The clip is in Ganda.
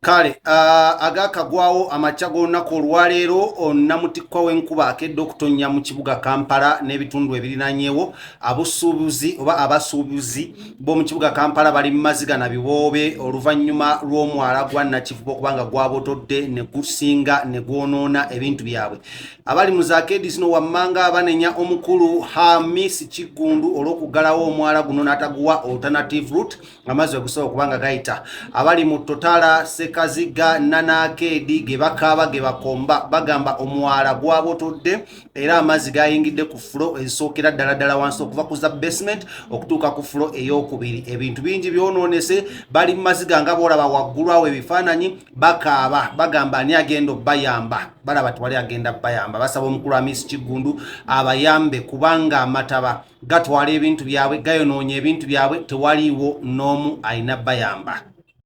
Kale agakagwawo amacha g'olunaku olwaleero onnamutikwa w'enkuba akedde okutonnya mu kibuga Kampala n'ebitundu ebirinanyeewo abusuubuzi oba abasuubuzi b'omu kibuga Kampala bali mu maziga na biwoobe oluvannyuma lw'omwala gwa Nakivubo okubanga gwabotodde ne gusinga ne gwonoona ebintu byabwe. Abali mu zaakeedi zino wammanga banenya omukulu Ham Kiggundu olw'okuggalawo omwala guno n'ataguwa alternative route amazzi ogusobola okubanga gayita. Abali mu Totala Kaziga Nanakeedi ge bakaaba ge bakomba bagamba omwala gwabotodde era amazzi gayingidde ku fulo ezisookera ddala wansi okuva ku za basement okutuuka ku fulo ey'okubiri. Ebintu bingi byonoonese bali mu maziga nga boolaba waggulu awo ebifaananyi bakaaba bagamba ani agenda obbayamba balaba tewali agenda bayamba. Basaba omukulu Ham Kiggundu abayambe kubanga amataba gatwala ebintu byabwe gayonoonya ebintu byabwe tewaliiwo n'omu ayina bayamba.